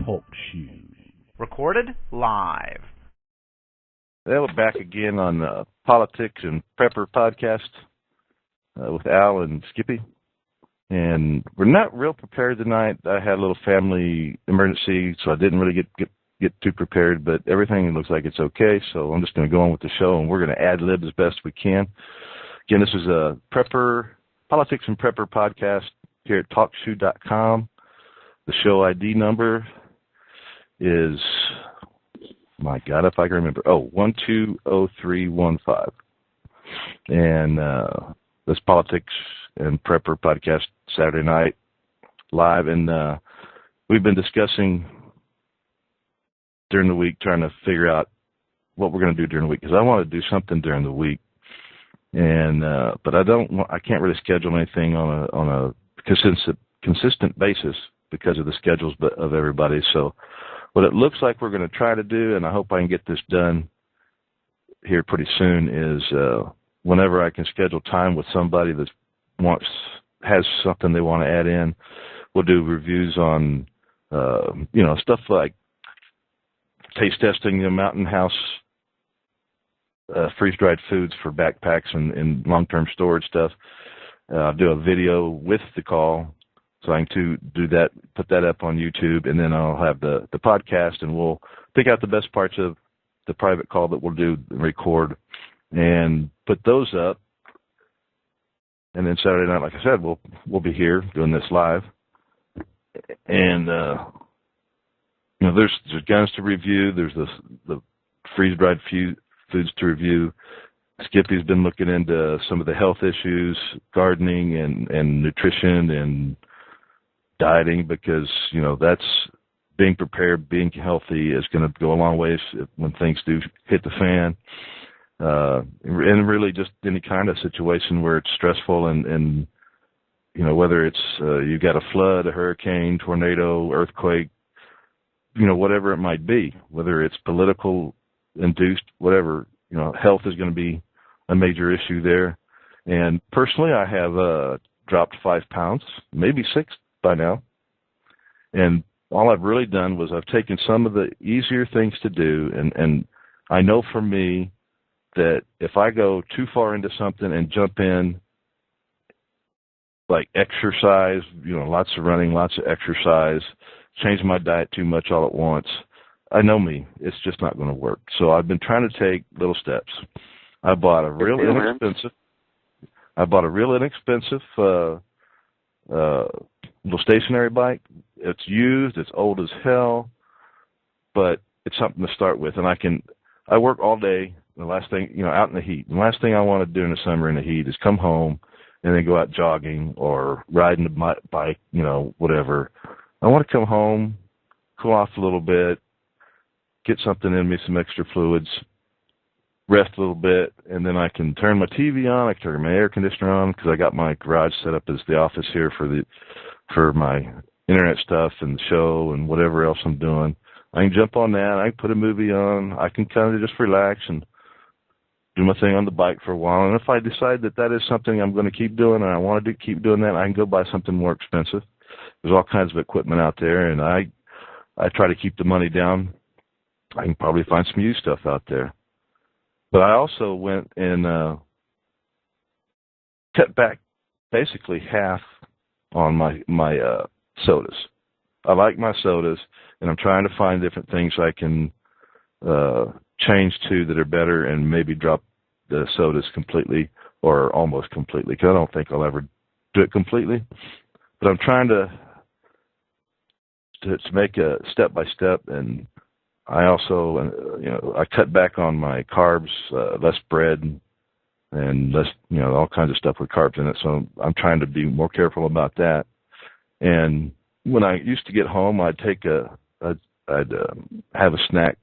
Talk shoes. Recorded live. Well, we're back again on Politics and Prepper podcast with Al and Skippy. And we're not real prepared tonight. I had a little family emergency, so I didn't really get too prepared, but everything looks like it's okay, so I'm just going to go on with the show, and we're going to ad-lib as best we can. Again, this is a Politics and Prepper podcast here at TalkShoe.com. The show ID number is, my God, if I can remember, 120315. And this Politics and Prepper podcast Saturday night live, and we've been discussing during the week, trying to figure out what we're going to do during the week, because I want to do something during the week, and but I can't really schedule anything on a consistent basis because of the schedules of everybody. So what it looks like we're going to try to do, and I hope I can get this done here pretty soon, is whenever I can schedule time with somebody that has something they want to add in, we'll do reviews on stuff like taste testing the Mountain House freeze-dried foods for backpacks and long-term storage stuff. I'll do a video with the call, so I can do that, put that up on YouTube, and then I'll have the podcast, and we'll pick out the best parts of the private call that we'll do and record and put those up. And then Saturday night, like I said, we'll be here doing this live. And there's guns to review. There's the freeze-dried foods to review. Skippy's been looking into some of the health issues, gardening and nutrition and dieting, because that's being prepared, being healthy is going to go a long ways when things do hit the fan. And really just any kind of situation where it's stressful and whether it's you got a flood, a hurricane, tornado, earthquake, whatever it might be, whether it's political induced, whatever, health is going to be a major issue there. And personally, I have dropped 5 pounds, maybe 6 by now. And all I've really done was I've taken some of the easier things to do. And I know for me that if I go too far into something and jump in, like exercise, lots of running, lots of exercise, change my diet too much all at once, I know me, it's just not going to work. So I've been trying to take little steps. I bought a real inexpensive little stationary bike. It's used, it's old as hell, but it's something to start with. And I work all day, the last thing, out in the heat. The last thing I want to do in the summer in the heat is come home and then go out jogging or riding the bike, whatever. I want to come home, cool off a little bit, get something in me, some extra fluids, rest a little bit, and then I can turn my TV on, I can turn my air conditioner on, because I got my garage set up as the office here for my internet stuff and the show and whatever else I'm doing. I can jump on that, I can put a movie on, I can kind of just relax and do my thing on the bike for a while. And if I decide that is something I'm going to keep doing and I want to keep doing that, I can go buy something more expensive. There's all kinds of equipment out there, and I try to keep the money down. I can probably find some used stuff out there. But I also went and cut back basically half on my sodas. I like my sodas, and I'm trying to find different things I can change to that are better, and maybe drop the sodas completely or almost completely, because I don't think I'll ever do it completely. But I'm trying to make a step-by-step, and I also, I cut back on my carbs, less bread, and less, all kinds of stuff with carbs in it. So I'm trying to be more careful about that. And when I used to get home, I'd have a snack,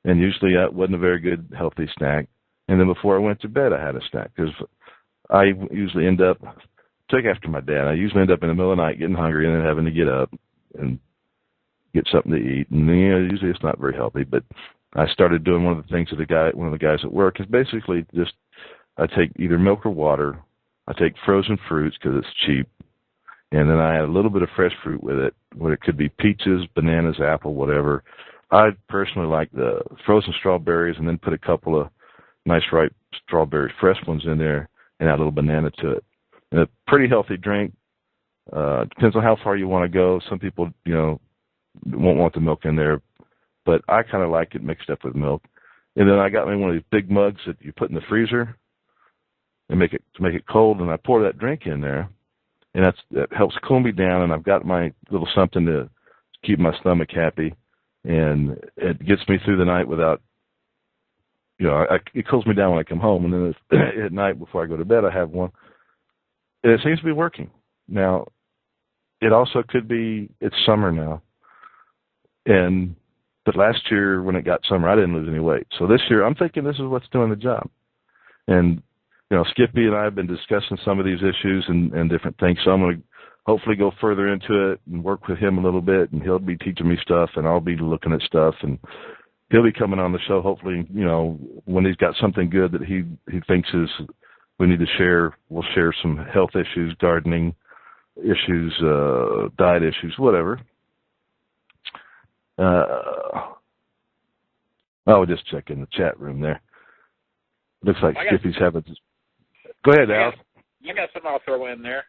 and usually that wasn't a very good, healthy snack. And then before I went to bed, I had a snack, because I usually take after my dad. I usually end up in the middle of the night getting hungry and then having to get up and get something to eat. And usually it's not very healthy, but I started doing one of the things that one of the guys at work is basically just, I take either milk or water. I take frozen fruits because it's cheap, and then I add a little bit of fresh fruit with it, where it could be peaches, bananas, apple, whatever. I personally like the frozen strawberries, and then put a couple of nice ripe strawberries, fresh ones in there, and add a little banana to it. And a pretty healthy drink. Depends on how far you want to go. Some people, won't want the milk in there, but I kind of like it mixed up with milk. And then I got me one of these big mugs that you put in the freezer and make it cold, and I pour that drink in there, and that helps cool me down, and I've got my little something to keep my stomach happy, and it gets me through the night without, it cools me down when I come home, and then at night before I go to bed I have one, and it seems to be working. Now, it also could be it's summer now, but last year when it got summer I didn't lose any weight. So this year I'm thinking this is what's doing the job. And Skippy and I have been discussing some of these issues and different things. So I'm going to hopefully go further into it and work with him a little bit, and he'll be teaching me stuff, and I'll be looking at stuff, and he'll be coming on the show hopefully, when he's got something good that he thinks is we need to share. We'll share some health issues, gardening issues, diet issues, whatever. I'll just check in the chat room there. Looks like Skippy's having. Go ahead, Al. I got something I'll throw in there.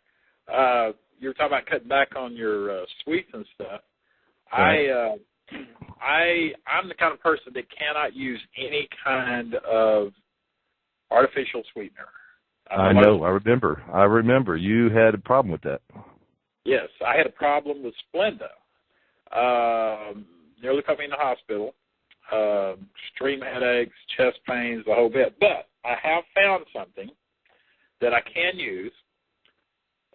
You were talking about cutting back on your sweets and stuff. Right. I'm the kind of person that cannot use any kind of artificial sweetener. I know. I remember. You had a problem with that. Yes, I had a problem with Splenda. Nearly put me in the hospital. Extreme headaches, chest pains, the whole bit. But I have found something that I can use.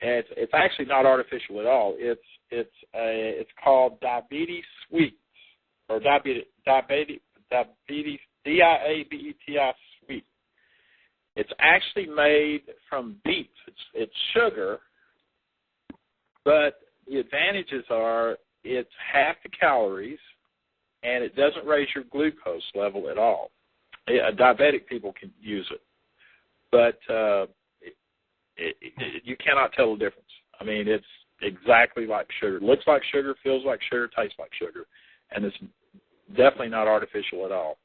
And it's actually not artificial at all. It's called Diabetes Sweets, or diabetes DIABETI Sweet. It's actually made from beets. It's sugar, but the advantages are it's half the calories, and it doesn't raise your glucose level at all. Diabetic people can use it, but you cannot tell the difference. I mean, it's exactly like sugar. It looks like sugar, feels like sugar, tastes like sugar, and it's definitely not artificial at all.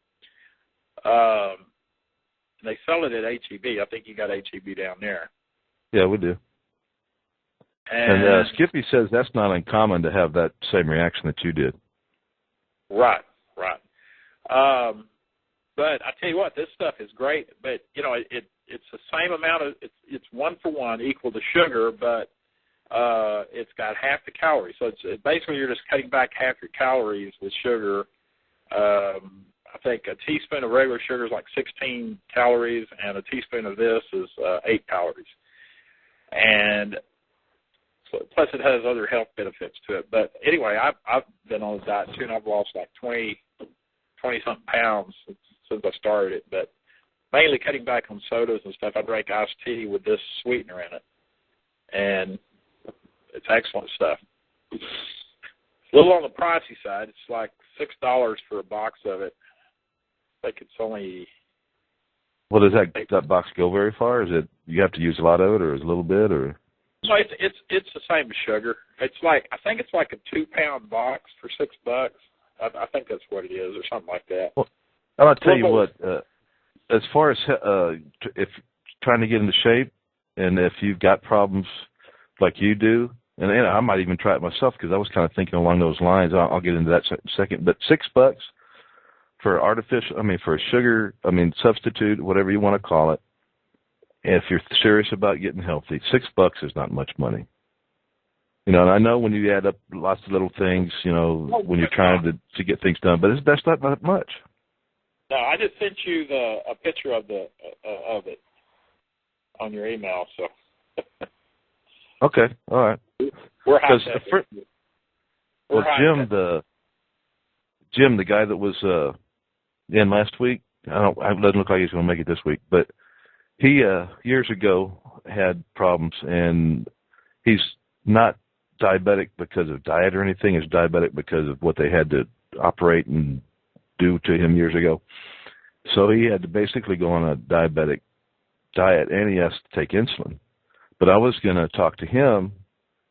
They sell it at H-E-B. I think you got H-E-B down there. Yeah, we do. And Skippy says that's not uncommon to have that same reaction that you did. Right. But I tell you what, this stuff is great. But it's the same amount of it's 1-for-1 equal to sugar, but it's got half the calories. So it's basically you're just cutting back half your calories with sugar. I think a teaspoon of regular sugar is like 16 calories, and a teaspoon of this is 8 calories. And so, plus it has other health benefits to it. But anyway, I've been on a diet too, and I've lost like 20-something pounds since I started it. But mainly cutting back on sodas and stuff. I drink iced tea with this sweetener in it, and it's excellent stuff. It's a little on the pricey side. It's like $6 for a box of it. I think it's only. Well, does that box go very far? Is it you have to use a lot of it, or is it a little bit, or? No, it's the same as sugar. It's like I think it's like a 2-pound box for $6. I think that's what it is, or something like that. Well, I'll tell you what. As far as if trying to get into shape, and if you've got problems like you do, and I might even try it myself because I was kind of thinking along those lines. I'll get into that in a second. But $6 for for a sugar, substitute, whatever you want to call it. And if you're serious about getting healthy, $6 is not much money. And I know when you add up lots of little things, when you're trying to get things done, but that's not that much. No, I just sent you a picture of it on your email. So. Okay, all right. We're high. Jim, the guy that was in last week, it doesn't look like he's going to make it this week, but he years ago had problems, and he's not diabetic because of diet or anything. He's diabetic because of what they had to operate and do to him years ago. So he had to basically go on a diabetic diet, and he has to take insulin. But I was going to talk to him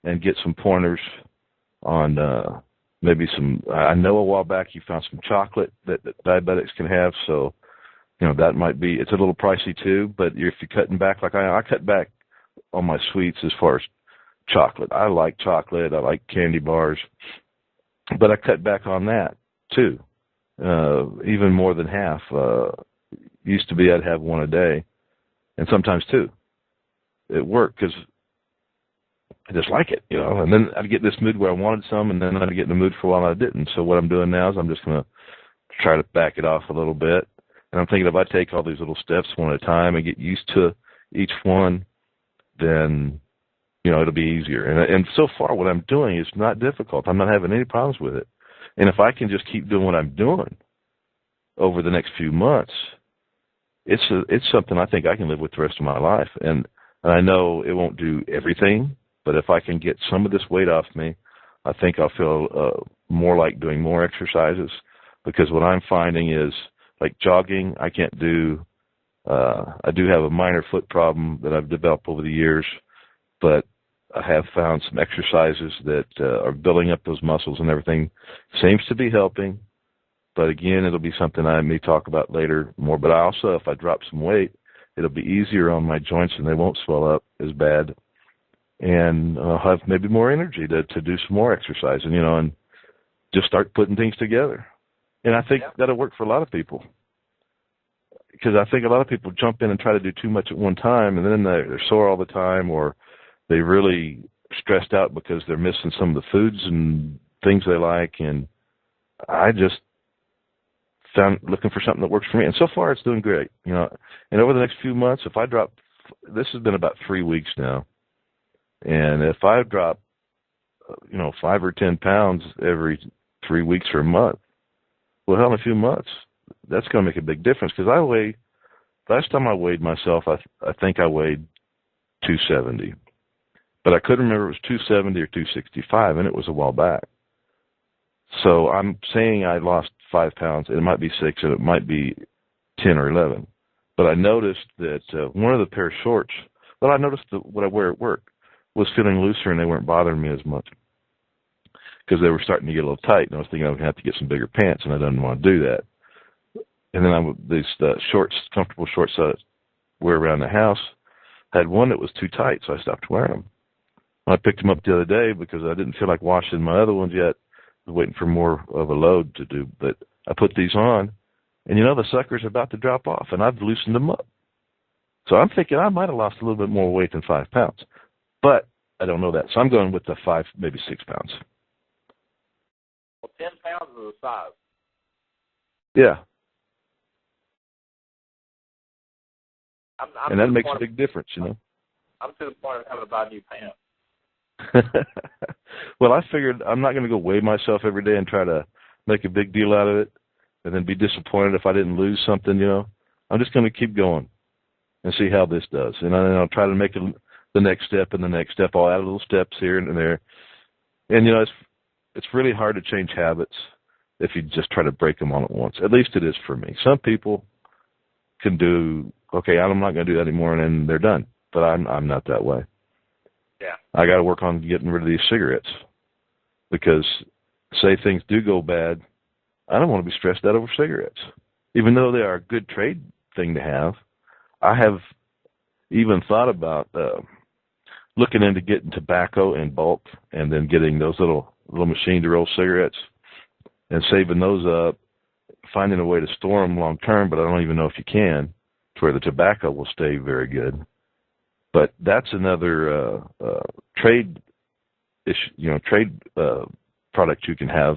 and get some pointers on maybe some. I know a while back you found some chocolate that diabetics can have, so that might be. It's a little pricey too, but if you're cutting back, like I cut back on my sweets as far as chocolate. I like chocolate. I like candy bars, but I cut back on that too, even more than half. Used to be I'd have one a day, and sometimes two. It worked because I just like it, and then I'd get in this mood where I wanted some, and then I'd get in the mood for a while and I didn't. So what I'm doing now is I'm just going to try to back it off a little bit. And I'm thinking if I take all these little steps one at a time and get used to each one, then, it'll be easier. And so far what I'm doing is not difficult. I'm not having any problems with it. And if I can just keep doing what I'm doing over the next few months, it's something I think I can live with the rest of my life. And I know it won't do everything, but if I can get some of this weight off me, I think I'll feel more like doing more exercises, because what I'm finding is, like jogging, I can't do. I do have a minor foot problem that I've developed over the years, but I have found some exercises that are building up those muscles and everything. Seems to be helping, but again, it'll be something I may talk about later more. But I also, if I drop some weight, it'll be easier on my joints and they won't swell up as bad. And I'll have maybe more energy to do some more exercise and just start putting things together. And I think that'll work for a lot of people, because I think a lot of people jump in and try to do too much at one time, and then they're sore all the time, or they're really stressed out because they're missing some of the foods and things they like. And I just found looking for something that works for me, and so far it's doing great. And over the next few months, if I drop, this has been about 3 weeks now, and if I drop, 5 or 10 pounds every 3 weeks or a month, well, hell, in a few months, that's going to make a big difference. Because last time I weighed myself, I think I weighed 270. But I couldn't remember if it was 270 or 265, and it was a while back. So I'm saying I lost 5 pounds, and it might be 6, and it might be 10 or 11. But I noticed that one of the pair of shorts, I noticed that what I wear at work was feeling looser, and they weren't bothering me as much, because they were starting to get a little tight, and I was thinking I was going to have to get some bigger pants, and I didn't want to do that. And then these shorts, comfortable shorts I wear around the house, had one that was too tight, so I stopped wearing them. I picked them up the other day because I didn't feel like washing my other ones yet. I was waiting for more of a load to do. But I put these on, and the sucker's about to drop off, and I've loosened them up. So I'm thinking I might have lost a little bit more weight than 5 pounds. But I don't know that. So I'm going with the 5, maybe 6 pounds. Well, 10 pounds is a size. Yeah. I'm and that makes a big difference, I'm to the point of having to buy new pants. Well, I figured I'm not going to go weigh myself every day and try to make a big deal out of it and then be disappointed if I didn't lose something, I'm just going to keep going and see how this does. And I'll try to make it the next step and the next step. I'll add little steps here and there. And, it's really hard to change habits if you just try to break them all at once. At least it is for me. Some people can do, okay, I'm not going to do that anymore, and then they're done. But I'm not that way. Yeah. I got to work on getting rid of these cigarettes, because say things do go bad, I don't want to be stressed out over cigarettes. Even though they are a good trade thing to have, I have even thought about looking into getting tobacco in bulk and then getting those little machine to roll cigarettes and saving those up, finding a way to store them long term, but I don't even know if you can, to where the tobacco will stay very good. But that's another trade issue, product you can have,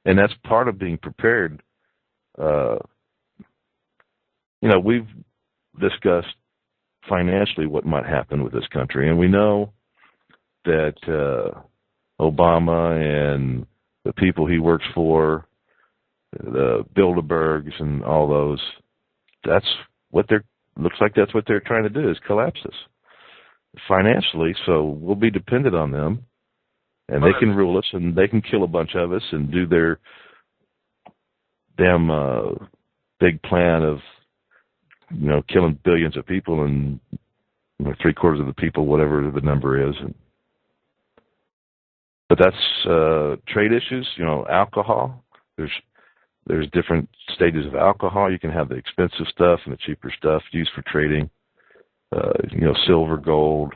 and that's part of being prepared. We've discussed financially what might happen with this country, and we know that Obama and the people he works for, the Bilderbergs and all those, looks like that's what they're trying to do, is collapse us financially. So we'll be dependent on them, and they can rule us, and they can kill a bunch of us and do their damn big plan of killing billions of people, and 3/4 of the people, whatever the number is. And But that's trade issues. Alcohol. There's different stages of alcohol. You can have the expensive stuff and the cheaper stuff used for trading. Silver, gold,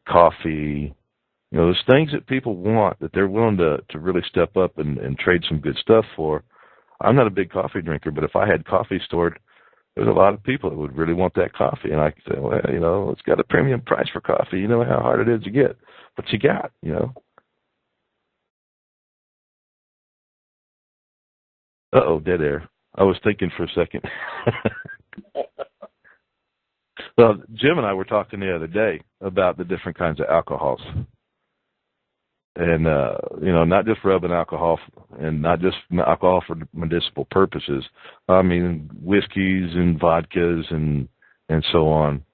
coffee. There's things that people want that they're willing to really step up and trade some good stuff for. I'm not a big coffee drinker, but if I had coffee stored, there's a lot of people that would really want that coffee. And I could say, well, it's got a premium price for coffee. You know how hard it is to get. What you got, Uh-oh, dead air. I was thinking for a second. Well, Jim and I were talking the other day about the different kinds of alcohols. And, not just rubbing alcohol and not just alcohol for medicinal purposes. I mean, whiskeys and vodkas and so on.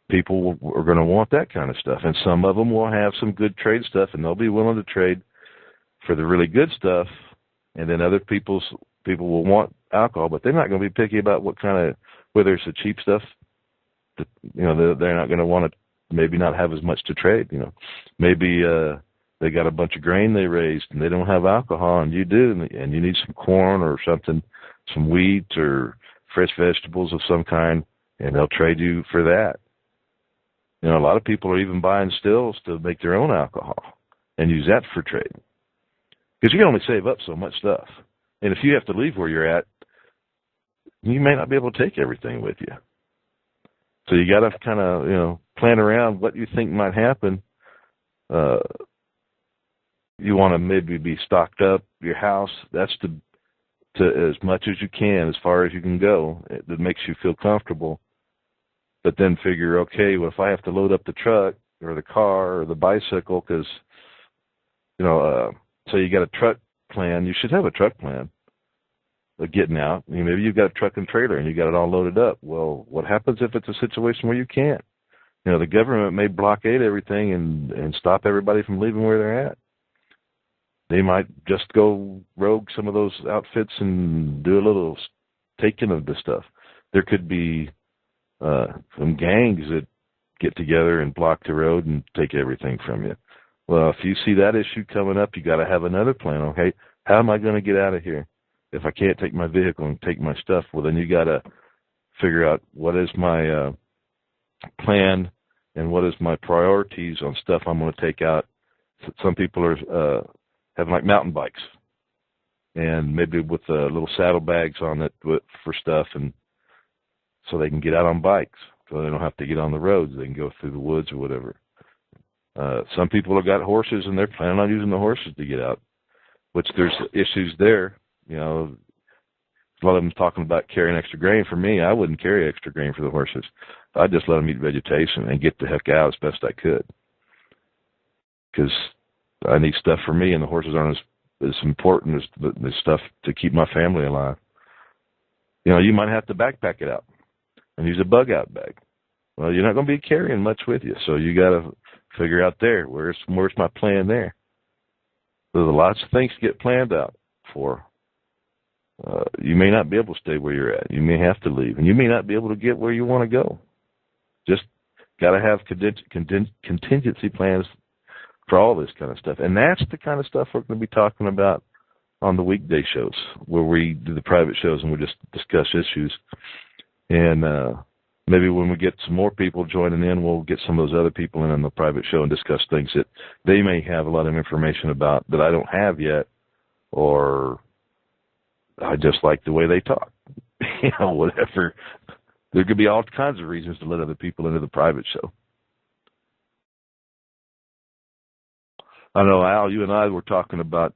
People are going to want that kind of stuff. And some of them will have some good trade stuff, and they'll be willing to trade for the really good stuff. And then other people will want alcohol, but they're not going to be picky about whether it's the cheap stuff. They're not going to want to maybe not have as much to trade. Maybe they got a bunch of grain they raised and they don't have alcohol, and you do, and you need some corn or something, some wheat or fresh vegetables of some kind, and they'll trade you for that. A lot of people are even buying stills to make their own alcohol and use that for trading, because you can only save up so much stuff. And if you have to leave where you're at, you may not be able to take everything with you. So you got to kind of, plan around what you think might happen. You want to maybe be stocked up your house. That's to as much as you can, as far as you can go. That makes you feel comfortable. But then figure, okay, well, if I have to load up the truck or the car or the bicycle, because, so you got a truck plan. You should have a truck plan of getting out. Maybe you've got a truck and trailer and you got it all loaded up. Well, what happens if it's a situation where you can't? The government may blockade everything and stop everybody from leaving where they're at. They might just go rogue some of those outfits and do a little taking of the stuff. There could be some gangs that get together and block the road and take everything from you. Well, if you see that issue coming up, you got to have another plan. Okay, how am I going to get out of here? If I can't take my vehicle and take my stuff, well, then you got to figure out what is my plan and what is my priorities on stuff I'm going to take out. Some people are having like mountain bikes, and maybe with little saddlebags on it for stuff, and so they can get out on bikes, so they don't have to get on the roads. They can go through the woods or whatever. Some people have got horses, and they're planning on using the horses to get out, which there's issues there. A lot of them talking about carrying extra grain. For me, I wouldn't carry extra grain for the horses. I'd just let them eat vegetation and get the heck out as best I could, because I need stuff for me, and the horses aren't as important as the stuff to keep my family alive. You might have to backpack it out and use a bug-out bag. Well, you're not going to be carrying much with you, so you got to figure out there, where's my plan there? There's lots of things to get planned out for. You may not be able to stay where you're at. You may have to leave, and you may not be able to get where you want to go. Just got to have contingency plans for all this kind of stuff. And that's the kind of stuff we're going to be talking about on the weekday shows, where we do the private shows and we just discuss issues. And maybe when we get some more people joining in, we'll get some of those other people in on the private show and discuss things that they may have a lot of information about that I don't have yet, or I just like the way they talk. Whatever. There could be all kinds of reasons to let other people into the private show. I know, Al, you and I were talking about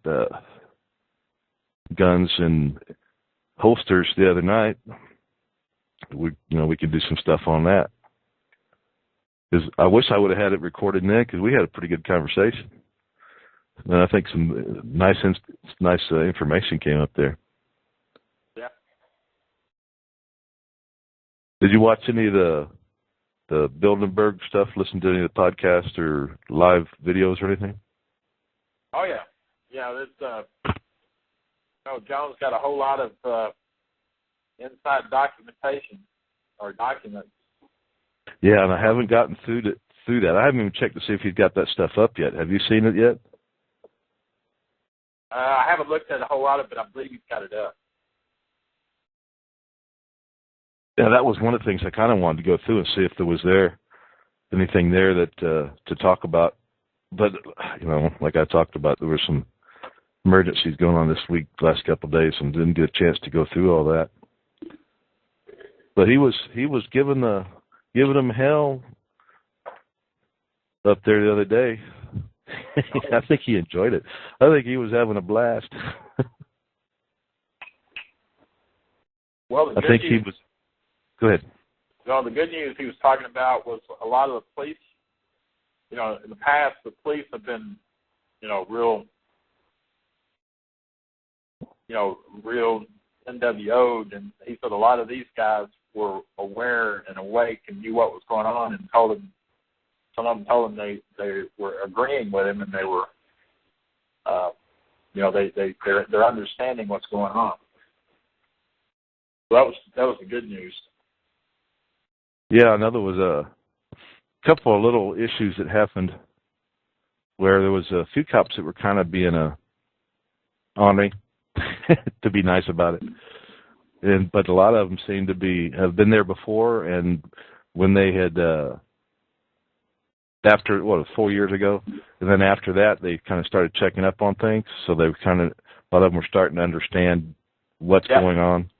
guns and holsters the other night. We could do some stuff on that. Because I wish I would have had it recorded then, because we had a pretty good conversation, and I think some nice information came up there. Yeah. Did you watch any of the Bilderberg stuff? Listen to any of the podcasts or live videos or anything? Oh yeah, There's John's got a whole lot of inside documentation or documents. Yeah, and I haven't gotten through through that. I haven't even checked to see if he's got that stuff up yet. Have you seen it yet? I haven't looked at a whole lot of it, but I believe he's got it up. Yeah, that was one of the things I kind of wanted to go through and see if there was anything there that to talk about. But, like I talked about, there were some emergencies going on this week, last couple of days, and didn't get a chance to go through all that. But he was giving them hell up there the other day. I think he enjoyed it. I think he was having a blast. Well, I think he was. Go ahead. Well, the good news he was talking about was a lot of the police. In the past, the police have been, real NWO'd, and he said a lot of these guys were aware and awake and knew what was going on, and told him. Some of them told him they were agreeing with him, and they were, they're understanding what's going on. So that was the good news. Yeah, and there was a couple of little issues that happened where there was a few cops that were kind of being on me, to be nice about it, but a lot of them seemed to have been there before, and when they had. After 4 years ago, and then after that, they kind of started checking up on things. So they a lot of them were starting to understand what's going on.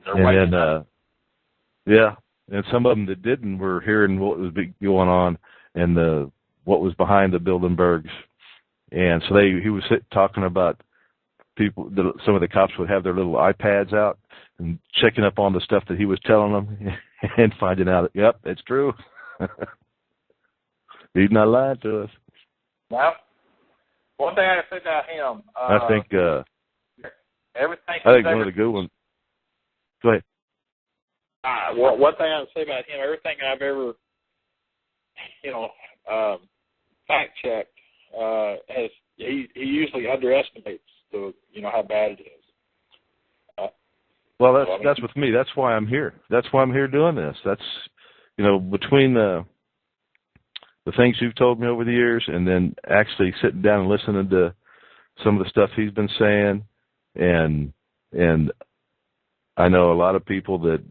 And then, and some of them that didn't were hearing what was going on and what was behind the Bilderbergs. And so he was talking about people. Some of the cops would have their little iPads out and checking up on the stuff that he was telling them, and finding out, yep, it's true. He's not lying to us. Well, one thing I can say about him. I think everything. I think one of the good ones. Go ahead. One thing I can say about him, everything I've ever, fact checked, he usually underestimates how bad it is. Well, that's with me. That's why I'm here. That's why I'm here doing this. That's between the things you've told me over the years, and then actually sitting down and listening to some of the stuff he's been saying, and I know a lot of people that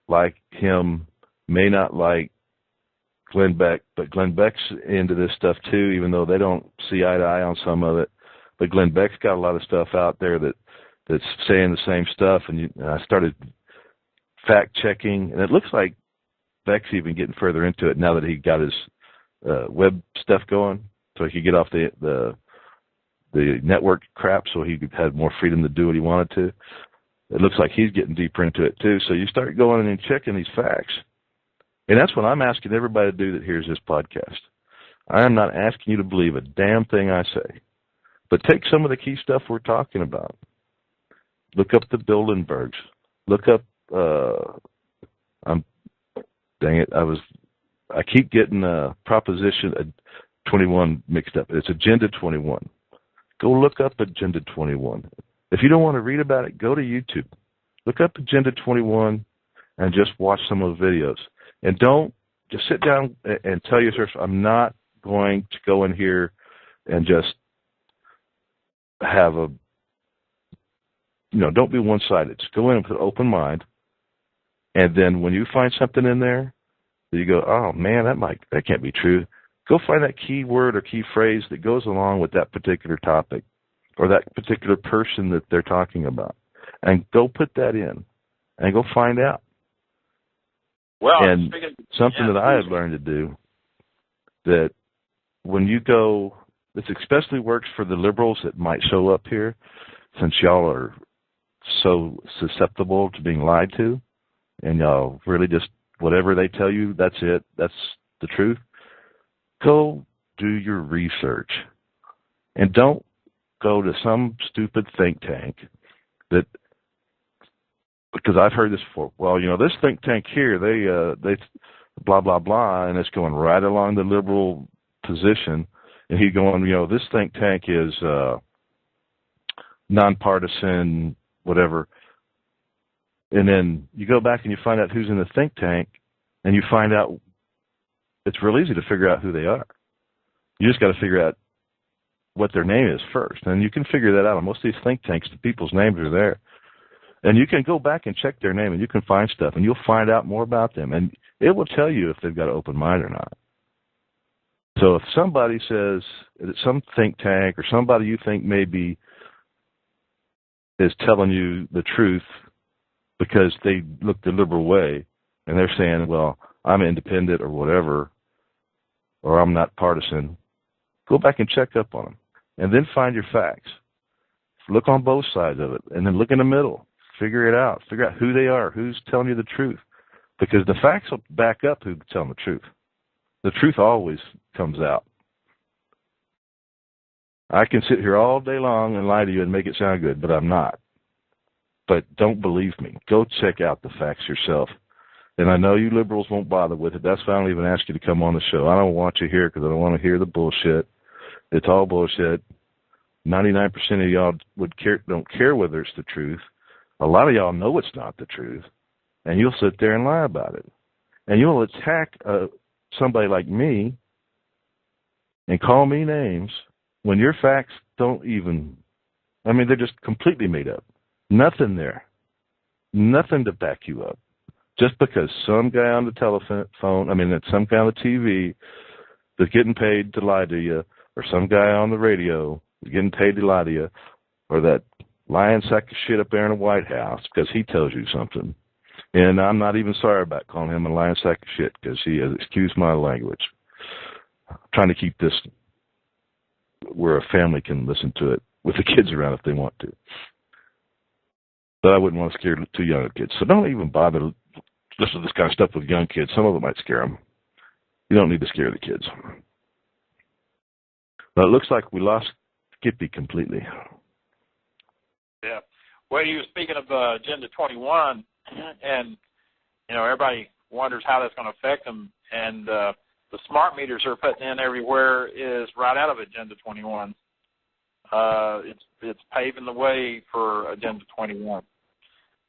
like him may not like Glenn Beck, but Glenn Beck's into this stuff too, even though they don't see eye to eye on some of it. But Glenn Beck's got a lot of stuff out there that's saying the same stuff, and I started fact checking, and it looks like Beck's even getting further into it now that he got his web stuff going, so he could get off the network crap, so he had more freedom to do what he wanted to. It looks like he's getting deeper into it too. So you start going in and checking these facts, and that's what I'm asking everybody to do that hears this podcast. I am not asking you to believe a damn thing I say, but take some of the key stuff we're talking about. Look up the Bilderbergs. Look up. Dang it! I keep getting Proposition 21 mixed up. It's Agenda 21. Go look up Agenda 21. If you don't want to read about it, go to YouTube. Look up Agenda 21 and just watch some of the videos. And don't just sit down and tell yourself, I'm not going to go in here and just have don't be one-sided. Just go in with an open mind. And then when you find something in there, you go, oh man, that can't be true. Go find that key word or key phrase that goes along with that particular topic or that particular person that they're talking about, and go put that in and go find out. Well, and something that I had learned to do, that when you go, this especially works for the liberals that might show up here, since y'all are so susceptible to being lied to, and y'all really just, whatever they tell you, that's it, that's the truth. Go do your research. And don't go to some stupid think tank that, because I've heard this before, well, this think tank here, they blah, blah, blah, and it's going right along the liberal position. And he's going, this think tank is nonpartisan, whatever. And then you go back and you find out who's in the think tank, and you find out it's real easy to figure out who they are. You just got to figure out what their name is first. And you can figure that out. On most of these think tanks, the people's names are there. And you can go back and check their name, and you can find stuff, and you'll find out more about them. And it will tell you if they've got an open mind or not. So if somebody says, some think tank or somebody you think maybe is telling you the truth because they look the liberal way, and they're saying, well, I'm independent or whatever, or I'm not partisan, go back and check up on them. And then find your facts. Look on both sides of it, and then look in the middle. Figure it out. Figure out who they are, who's telling you the truth. Because the facts will back up who's telling the truth. The truth always comes out. I can sit here all day long and lie to you and make it sound good, but I'm not. But don't believe me. Go check out the facts yourself. And I know you liberals won't bother with it. That's why I don't even ask you to come on the show. I don't want you here because I don't want to hear the bullshit. It's all bullshit. 99% of y'all don't care whether it's the truth. A lot of y'all know it's not the truth. And you'll sit there and lie about it. And you'll attack somebody like me and call me names when your facts don't even, they're just completely made up. Nothing there. Nothing to back you up. Just because some guy on the telephone, some guy on the TV that's getting paid to lie to you, or some guy on the radio is getting paid to lie to you, or that lying sack of shit up there in the White House because he tells you something. And I'm not even sorry about calling him a lying sack of shit because he has excused my language. I'm trying to keep this where a family can listen to it with the kids around if they want to. But I wouldn't want to scare too young kids. So don't even bother to listen to this kind of stuff with young kids. Some of it might scare them. You don't need to scare the kids. But it looks like we lost Skippy completely. Yeah. Well, you were speaking of Agenda 21, and, everybody wonders how that's going to affect them. And the smart meters they're putting in everywhere is right out of Agenda 21. It's paving the way for Agenda 21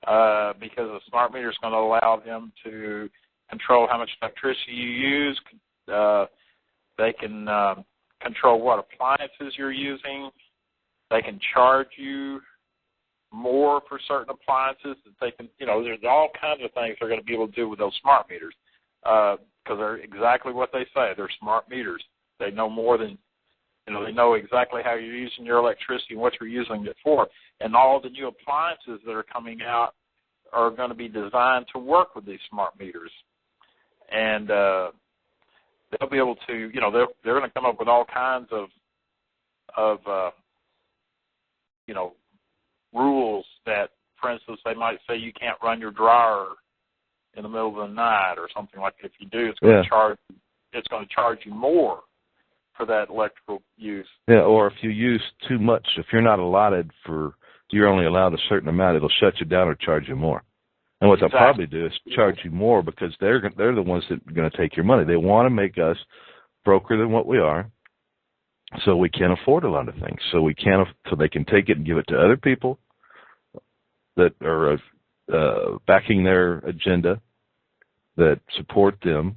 because the smart meter is going to allow them to control how much electricity you use. They can control what appliances you're using. They can charge you more for certain appliances that they can, there's all kinds of things they're going to be able to do with those smart meters because they're exactly what they say. They're smart meters. They know more than, they know exactly how you're using your electricity and what you're using it for. And all the new appliances that are coming out are going to be designed to work with these smart meters. And they'll be able to, they're going to come up with all kinds of rules that, for instance, they might say you can't run your dryer in the middle of the night or something like that. If you do, it's going to charge you more for that electrical use. Yeah, or if you use too much, if you're not allotted you're only allowed a certain amount, it'll shut you down or charge you more. And what they'll probably do is charge you more because they're the ones that are going to take your money. They want to make us broker than what we are, so we can't afford a lot of things. So they can take it and give it to other people that are backing their agenda, that support them.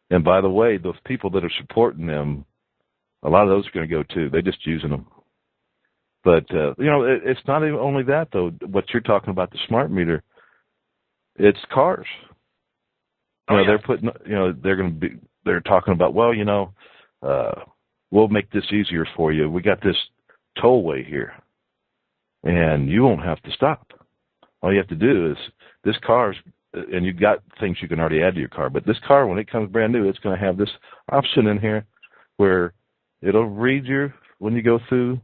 And by the way, those people that are supporting them, a lot of those are going to go too. They're just using them. But it's not even only that though. What you're talking about, the smart meter, it's cars. They're putting. They're talking about. Well, we'll make this easier for you. We got this tollway here, and you won't have to stop. All you have to do is this car's, and you've got things you can already add to your car. But this car, when it comes brand new, it's going to have this option in here where it'll read you when you go through.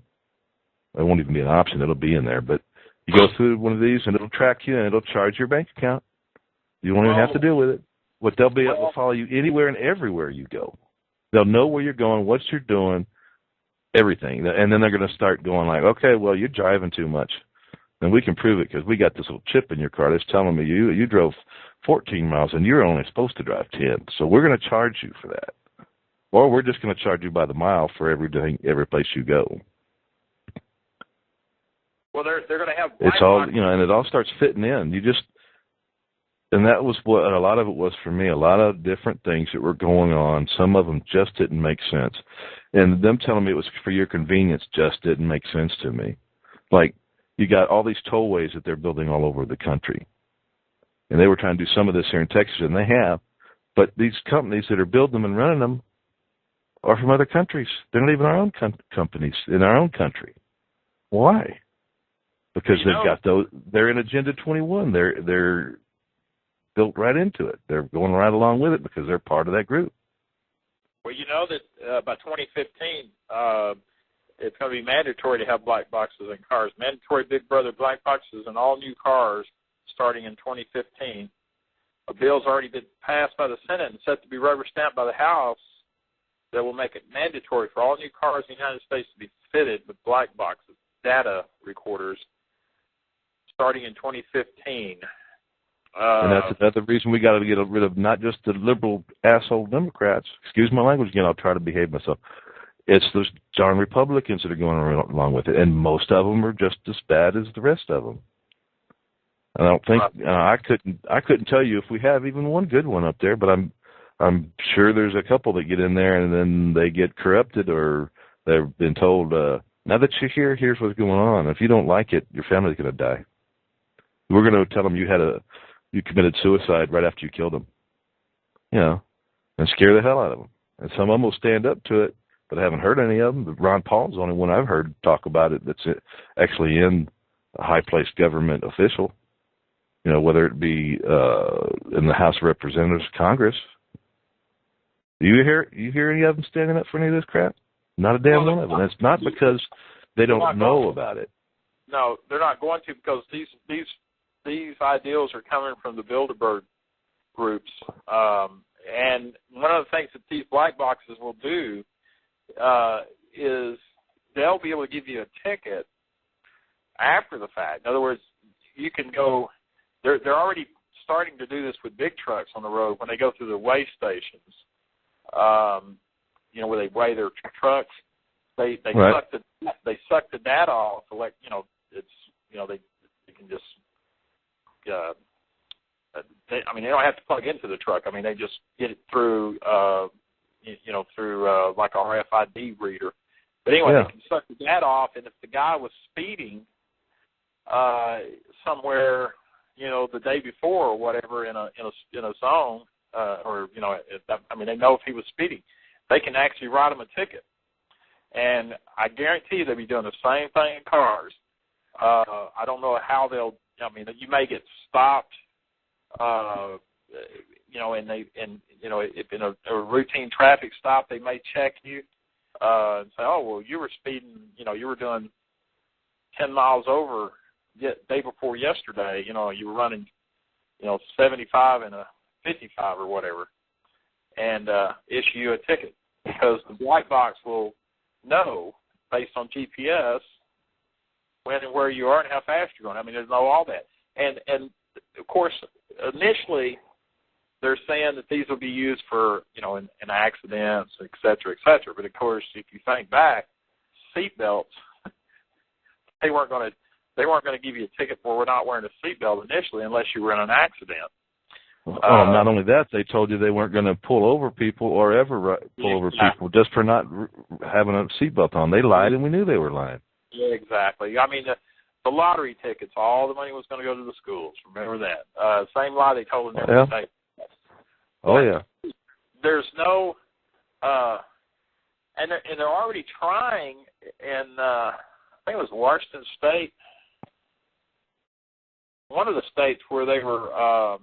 It won't even be an option. It'll be in there. But you go through one of these, and it'll track you, and it'll charge your bank account. You won't even have to deal with it. But they'll be able to follow you anywhere and everywhere you go. They'll know where you're going, what you're doing, everything. And then they're going to start going like, okay, well, you're driving too much. And we can prove it because we got this little chip in your car that's telling me you drove 14 miles and you're only supposed to drive 10. So we're going to charge you for that. Or we're just going to charge you by the mile for every place you go. Well, they're going to have. It's all, and it all starts fitting in. You just, And that was what a lot of it was for me. A lot of different things that were going on. Some of them just didn't make sense. And them telling me it was for your convenience just didn't make sense to me. Like, you got all these tollways that they're building all over the country. And they were trying to do some of this here in Texas, and they have. But these companies that are building them and running them are from other countries. They're not even our own companies in our own country. Why? Because they've got those. They're in Agenda 21. They're built right into it. They're going right along with it because they're part of that group. Well, you know that by 2015, it's going to be mandatory to have black boxes in cars. Mandatory Big Brother black boxes in all new cars starting in 2015. A bill's already been passed by the Senate and set to be rubber stamped by the House that will make it mandatory for all new cars in the United States to be fitted with black boxes, data recorders, starting in 2015. And that's another reason we got to get rid of not just the liberal asshole Democrats. Excuse my language again. I'll try to behave myself. It's those darn Republicans that are going along with it, and most of them are just as bad as the rest of them. I don't think I couldn't tell you if we have even one good one up there, but I'm sure there's a couple that get in there and then they get corrupted or they've been told, now that you're here, here's what's going on. If you don't like it, your family's going to die. We're going to tell them you committed suicide right after you killed them, and scare the hell out of them. And some of them will stand up to it, but I haven't heard any of them. But Ron Paul's the only one I've heard talk about it that's actually in a high-placed government official, whether it be in the House of Representatives, Congress. Do you hear any of them standing up for any of this crap? Not a damn one of them. It's not because they don't know about it. No, they're not going to, because these ideals are coming from the Bilderberg groups. And one of the things that these black boxes will do is they'll be able to give you a ticket after the fact. In other words, you can go. They're already starting to do this with big trucks on the road when they go through the weigh stations. Where they weigh their trucks. They suck the data off. They can just. They don't have to plug into the truck. They just get it through, through like a RFID reader. But anyway, They can suck the data off, and if the guy was speeding somewhere, the day before or whatever in a zone, they know if he was speeding, they can actually write him a ticket. And I guarantee you they'll be doing the same thing in cars. I don't know how they'll. You may get stopped, if in a routine traffic stop, they may check you and say, oh, well, you were speeding, you were doing 10 miles over day before yesterday, you were running, 75 and a 55 or whatever, and issue you a ticket, because the black box will know, based on GPS, when and where you are and how fast you're going. There's all that. And of course, initially, they're saying that these will be used for, in accidents, et cetera, et cetera. But of course, if you think back, seatbelts, they weren't going to give you a ticket for not wearing a seatbelt initially unless you were in an accident. Not only that, they told you they weren't going to pull over people or ever pull over people just for not having a seatbelt on. They lied, and we knew they were lying. Yeah, exactly. The lottery tickets, all the money was going to go to the schools. Remember that. Same lie they told in every state. Oh, yeah. There's no, and they're already trying in, I think it was Washington State, one of the states where they were,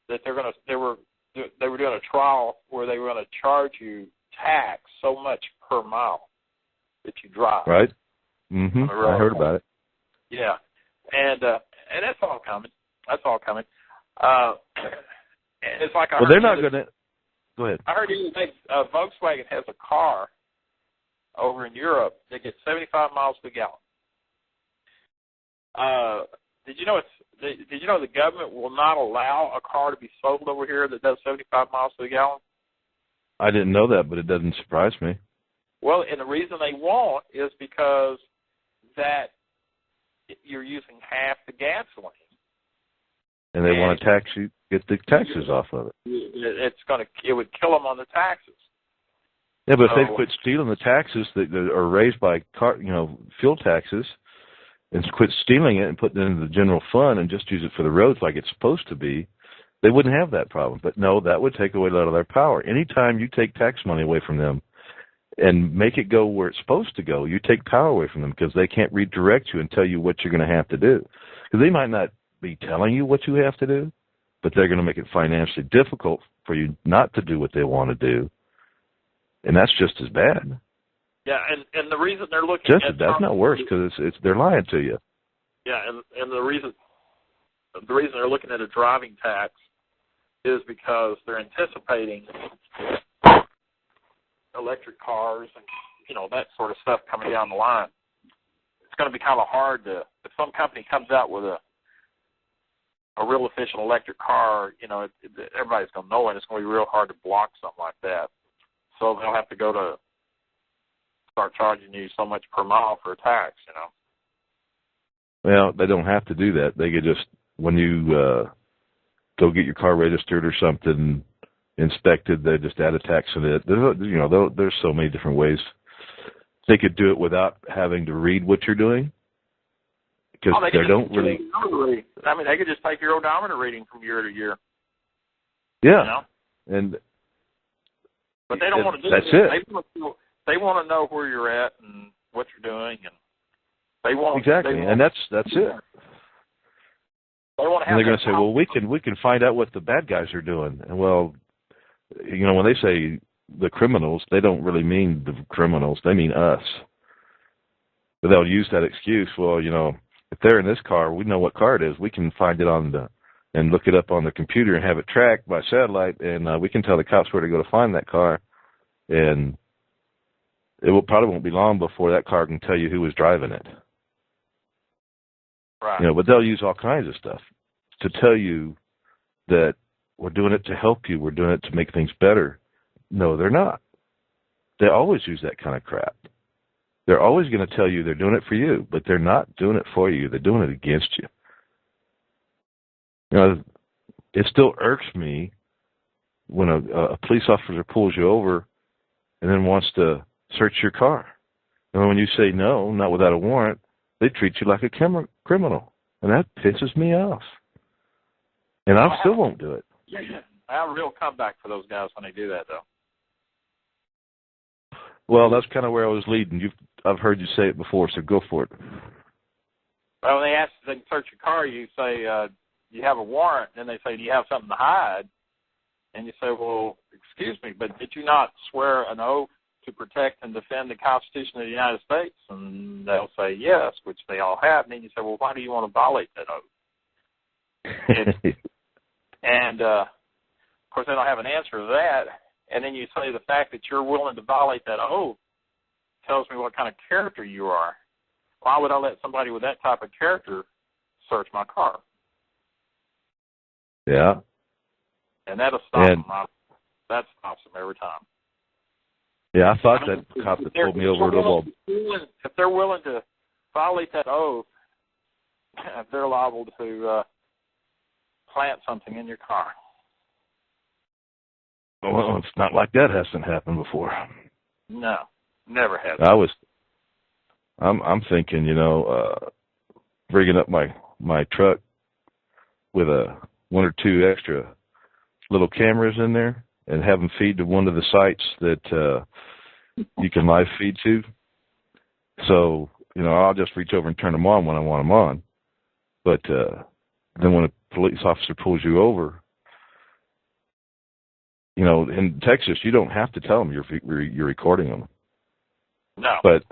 they were doing a trial where they were going to charge you tax so much per mile that you drive. Right. Mm-hmm. I heard about it. Yeah, and that's all coming. That's all coming. It's like they're not going to. Go ahead. I heard Volkswagen has a car over in Europe that gets 75 miles per gallon. Did you know the government will not allow a car to be sold over here that does 75 miles per gallon? I didn't know that, but it doesn't surprise me. Well, and the reason they won't is because that you're using half the gasoline. and they want to tax you, get the taxes off of it. It would kill them on the taxes. Yeah, but if they quit stealing the taxes that are raised by fuel taxes, and quit stealing it and putting it into the general fund and just use it for the roads like it's supposed to be, they wouldn't have that problem. But no, that would take away a lot of their power. Anytime you take tax money away from them and make it go where it's supposed to go, you take power away from them because they can't redirect you and tell you what you're going to have to do. Because they might not be telling you what you have to do, but they're going to make it financially difficult for you not to do what they want to do. And that's just as bad. Yeah, and the reason they're looking at that's not worse because they're lying to you. Yeah, and the reason they're looking at a driving tax is because they're anticipating electric cars and that sort of stuff coming down the line. It's going to be kind of hard if some company comes out with a real efficient electric car, everybody's going to know it. It's going to be real hard to block something like that. So they'll have to start charging you so much per mile for a tax, Well, they don't have to do that. They could just, when you go get your car registered or something inspected, they just add a tax on it. There's so many different ways. They could do it without having to read what you're doing. Because they don't really. I mean, they could just take your odometer reading from year to year. Yeah. But they don't want to do that's that. It. They want to know where you're at and what you're doing, and they want exactly, and that's it. They want to have. And they're going to say, "Well, we can find out what the bad guys are doing." And when they say the criminals, they don't really mean the criminals; they mean us. But they'll use that excuse. Well, if they're in this car, we know what car it is. We can find it and look it up on the computer and have it tracked by satellite, and we can tell the cops where to go to find that car. And it probably won't be long before that car can tell you who was driving it. Right. But they'll use all kinds of stuff to tell you that we're doing it to help you. We're doing it to make things better. No, they're not. They always use that kind of crap. They're always going to tell you they're doing it for you, but they're not doing it for you. They're doing it against you. It still irks me when a police officer pulls you over and then wants to search your car. And when you say no, not without a warrant, they treat you like a criminal. And that pisses me off. And I still won't do it. Yeah. I have a real comeback for those guys when they do that, though. Well, that's kind of where I was leading. I've heard you say it before, so go for it. Well, when they ask if they can search your car, you say, you have a warrant, and they say, do you have something to hide? And you say, well, excuse me, but did you not swear an oath to protect and defend the Constitution of the United States? And they'll say yes, which they all have. And then you say, well, why do you want to violate that oath? And of course, they don't have an answer to that. And then you say the fact that you're willing to violate that oath tells me what kind of character you are. Why would I let somebody with that type of character search my car? Yeah. And that'll stop them. That stops them every time. Yeah, I thought that cop that pulled me over a little. If they're willing to violate that oath, they're liable to plant something in your car. Well, it's not like that hasn't happened before. No, never has. I'm thinking, bringing up my truck with one or two extra little cameras in there and have them feed to one of the sites that you can live feed to. So, I'll just reach over and turn them on when I want them on. But then when a police officer pulls you over, in Texas, you don't have to tell them you're recording them. No. But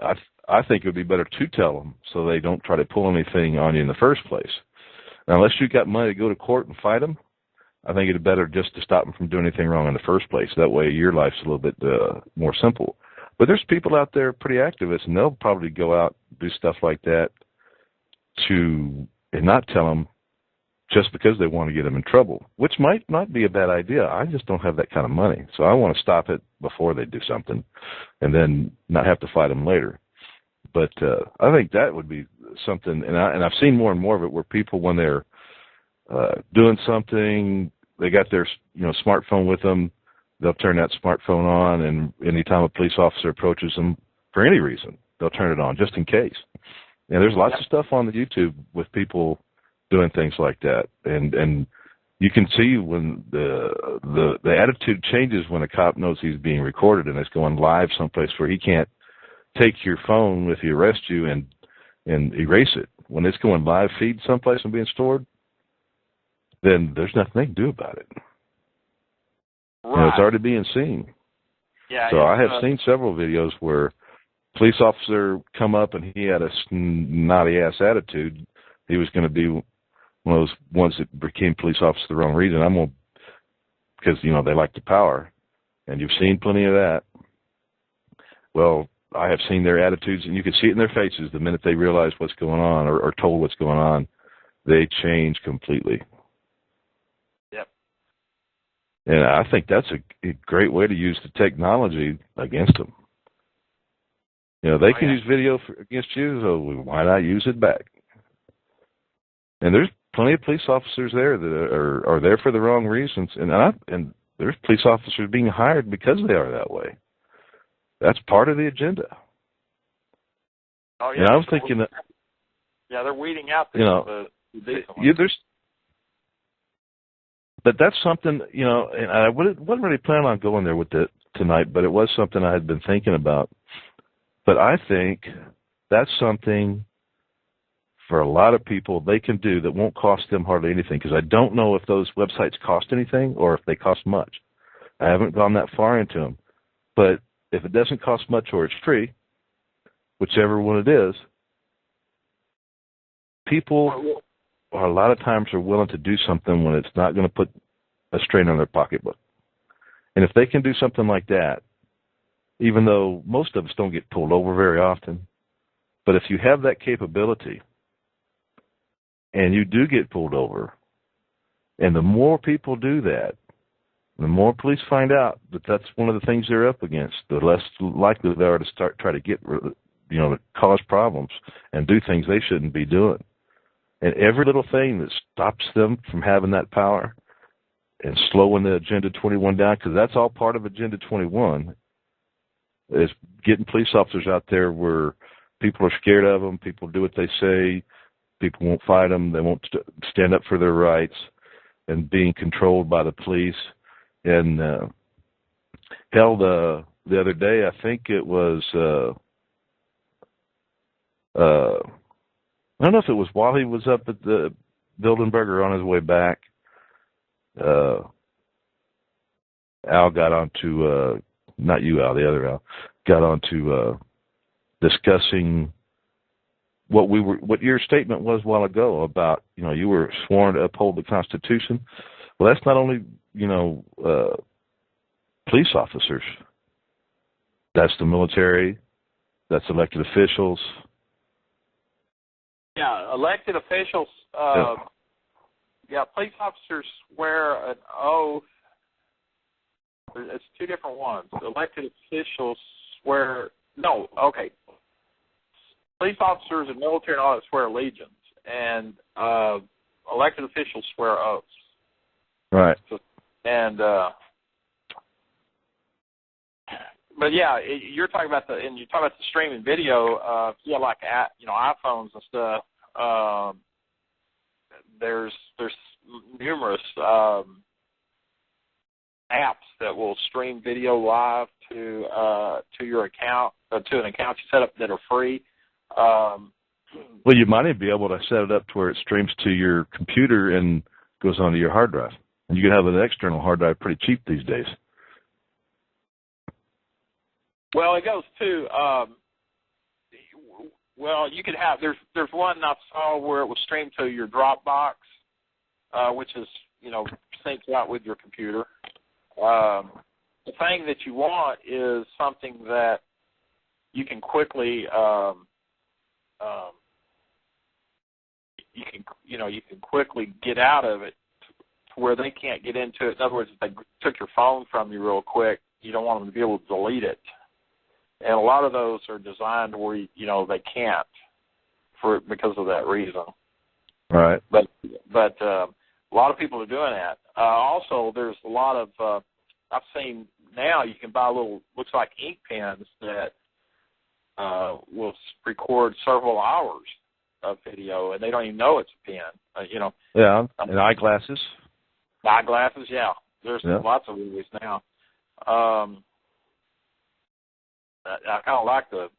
I think it would be better to tell them so they don't try to pull anything on you in the first place. Now, unless you've got money to go to court and fight them, I think it'd be better just to stop them from doing anything wrong in the first place. That way your life's a little bit more simple. But there's people out there, pretty activists, and they'll probably go out and do stuff like that and not tell them just because they want to get them in trouble, which might not be a bad idea. I just don't have that kind of money. So I want to stop it before they do something and then not have to fight them later. But I think that would be something, and I've seen more and more of it where people, when they're doing something. They got their smartphone with them. They'll turn that smartphone on, and anytime a police officer approaches them for any reason, they'll turn it on just in case. And there's lots of stuff on the YouTube with people doing things like that, and you can see when the attitude changes when a cop knows he's being recorded and it's going live someplace where he can't take your phone if he arrests you and erase it. When it's going live feed someplace and being stored, then there's nothing they can do about it. Right. It's already being seen. Yeah. So I have seen several videos where police officer come up and he had a snotty ass attitude. He was going to be one of those ones that became police officer for the wrong reason. Because they like the power, and you've seen plenty of that. Well, I have seen their attitudes, and you can see it in their faces the minute they realize what's going on or told what's going on. They change completely. Yep. And I think that's a great way to use the technology against them. They can use video against you, so why not use it back? And there's plenty of police officers there that are there for the wrong reasons, and there's police officers being hired because they are that way. That's part of the agenda. Oh yeah. And I was thinking that. Yeah, they're weeding out the decent ones. But that's something, and I wasn't really planning on going there with it tonight, but it was something I had been thinking about. But I think that's something for a lot of people they can do that won't cost them hardly anything, because I don't know if those websites cost anything or if they cost much. I haven't gone that far into them. But if it doesn't cost much or it's free, whichever one it is, people a lot of times are willing to do something when it's not going to put a strain on their pocketbook. And if they can do something like that, even though most of us don't get pulled over very often, but if you have that capability and you do get pulled over, and the more people do that, the more police find out that that's one of the things they're up against, the less likely they are to try to get, to cause problems and do things they shouldn't be doing. And every little thing that stops them from having that power and slowing the Agenda 21 down, because that's all part of Agenda 21, is getting police officers out there where people are scared of them, people do what they say, people won't fight them, they won't stand up for their rights, and being controlled by the police. And hell, the other day, I think it was, I don't know if it was while he was up at the Bilderberg or on his way back, Al got onto, not you, Al, the other Al, got onto discussing what your statement was a while ago about, you were sworn to uphold the Constitution. Well, that's not only, police officers. That's the military. That's elected officials. Yeah, elected officials. Police officers swear an oath. It's two different ones. Elected officials swear. No, okay. Police officers and military and all that swear allegiance, and elected officials swear oaths. Right. But yeah, you're talking about the streaming video. Like iPhones and stuff. There's numerous apps that will stream video live to your account, to an account you set up that are free. Well, you might even be able to set it up to where it streams to your computer and goes onto your hard drive. And you can have an external hard drive pretty cheap these days. Well, it goes to, you could have, there's one I saw where it was streamed to your Dropbox, which is, synced out with your computer. The thing that you want is something that you can quickly, you can quickly get out of it to where they can't get into it. In other words, if they took your phone from you real quick, you don't want them to be able to delete it. And a lot of those are designed where they can't because of that reason. Right. But A lot of people are doing that. Also, there's a lot of I've seen now you can buy little, looks like ink pens that will record several hours of video, and they don't even know it's a pen. Yeah, and eyeglasses. Eyeglasses, yeah. There's lots of movies now. I kind of like the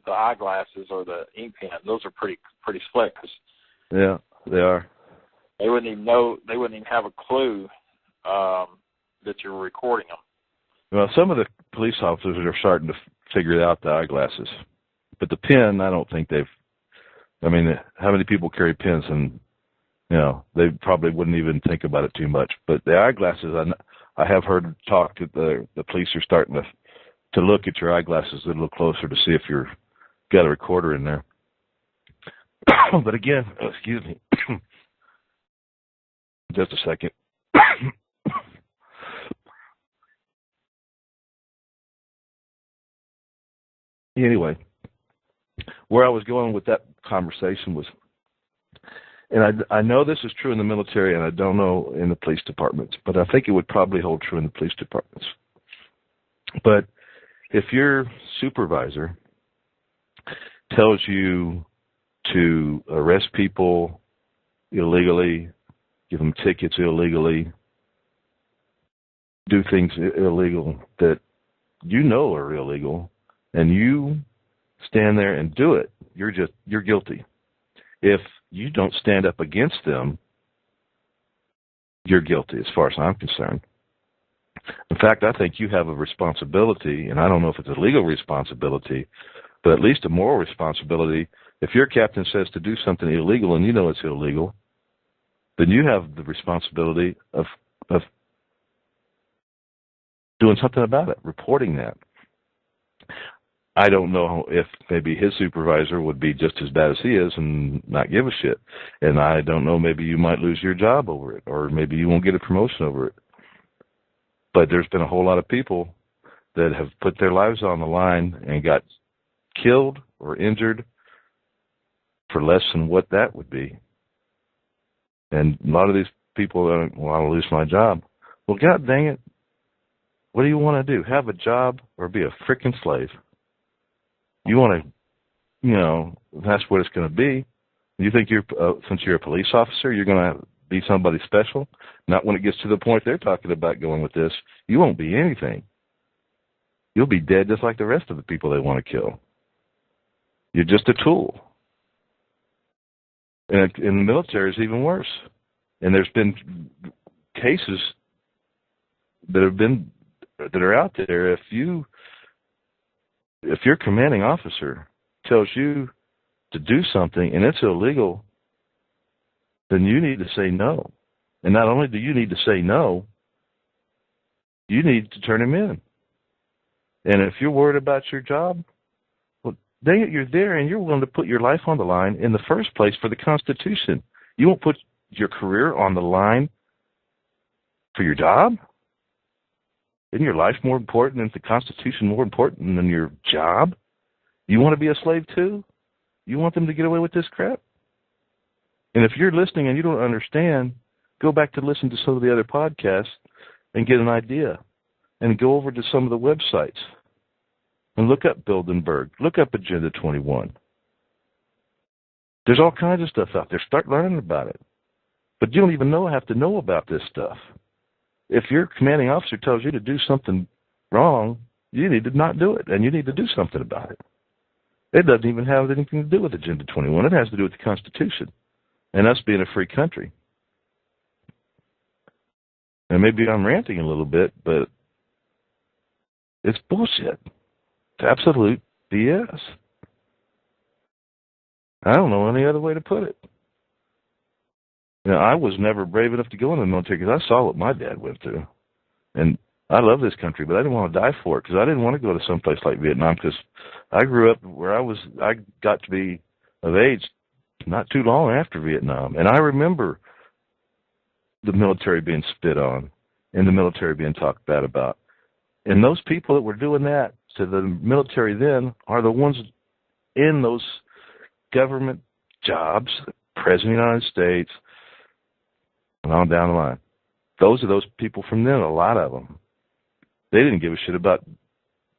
eyeglasses or the ink pen. Those are pretty slick. Yeah, they are. They wouldn't even know. They wouldn't even have a clue that you're recording them. Well, some of the police officers are starting to figure out the eyeglasses, but the pen, I don't think they've. I mean, how many people carry pens, and they probably wouldn't even think about it too much. But the eyeglasses, I have heard talk that the police are starting to look at your eyeglasses a little closer to see if you've got a recorder in there. But again, excuse me, just a second. Anyway, where I was going with that conversation was, and I know this is true in the military, and I don't know in the police departments, but I think it would probably hold true in the police departments. But if your supervisor tells you to arrest people illegally, give them tickets illegally, do things illegal that are illegal, and you stand there and do it, you're guilty. If you don't stand up against them, you're guilty as far as I'm concerned. In fact, I think you have a responsibility, and I don't know if it's a legal responsibility, but at least a moral responsibility. If your captain says to do something illegal and you know it's illegal, then you have the responsibility of doing something about it, reporting that. I don't know if maybe his supervisor would be just as bad as he is and not give a shit. And I don't know, maybe you might lose your job over it, or maybe you won't get a promotion over it. But there's been a whole lot of people that have put their lives on the line and got killed or injured for less than what that would be. And a lot of these people don't want to lose my job. Well, God dang it. What do you want to do? Have a job or be a freaking slave? You want to, that's what it's going to be. You think since you're a police officer, you're going to be somebody special? Not when it gets to the point they're talking about going with this. You won't be anything. You'll be dead just like the rest of the people they want to kill. You're just a tool. And in the military, it's even worse. And there's been cases that are out there. If your commanding officer tells you to do something and it's illegal, then you need to say no. And not only do you need to say no, you need to turn him in. And if you're worried about your job, well, dang it, you're there and you're willing to put your life on the line in the first place for the Constitution. You won't put your career on the line for your job? Isn't your life more important? Isn't the Constitution more important than your job? You want to be a slave too? You want them to get away with this crap? And if you're listening and you don't understand, go back to listen to some of the other podcasts and get an idea. And go over to some of the websites and look up Bilderberg. Look up Agenda 21. There's all kinds of stuff out there. Start learning about it. But you don't even have to know about this stuff. If your commanding officer tells you to do something wrong, you need to not do it, and you need to do something about it. It doesn't even have anything to do with Agenda 21. It has to do with the Constitution and us being a free country. And maybe I'm ranting a little bit, but it's bullshit. It's absolute BS. I don't know any other way to put it. I was never brave enough to go in the military because I saw what my dad went through. And I love this country, but I didn't want to die for it because I didn't want to go to some place like Vietnam because I grew up where I got to be of age not too long after Vietnam. And I remember the military being spit on and the military being talked bad about. And those people that were doing that to the military then are the ones in those government jobs, President of the United States, and on down the line. Those are those people from then, a lot of them. They didn't give a shit about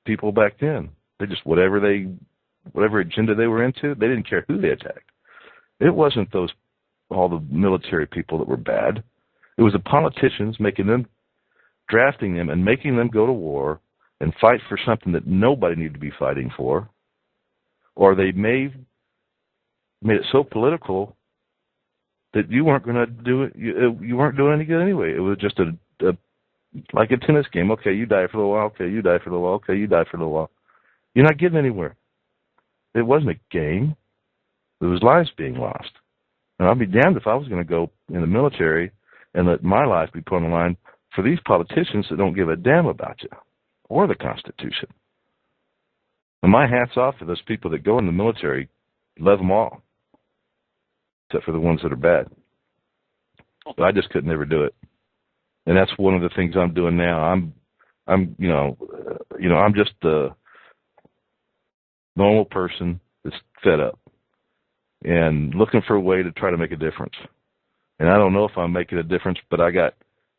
people back then. They just, whatever agenda they were into, they didn't care who they attacked. It wasn't all the military people that were bad. It was the politicians drafting them and making them go to war and fight for something that nobody needed to be fighting for. Or they made it so political that you weren't going to do it. You weren't doing any good anyway. It was just like a tennis game. Okay, you die for a little while. Okay, you die for a little while. Okay, you die for a little while. You're not getting anywhere. It wasn't a game. It was lives being lost. And I'll be damned if I was going to go in the military and let my life be put on the line for these politicians that don't give a damn about you or the Constitution. And my hat's off to those people that go in the military. Love them all, except for the ones that are bad. But I just could never do it. And that's one of the things I'm doing now. I'm just a normal person that's fed up and looking for a way to try to make a difference. And I don't know if I'm making a difference, but I got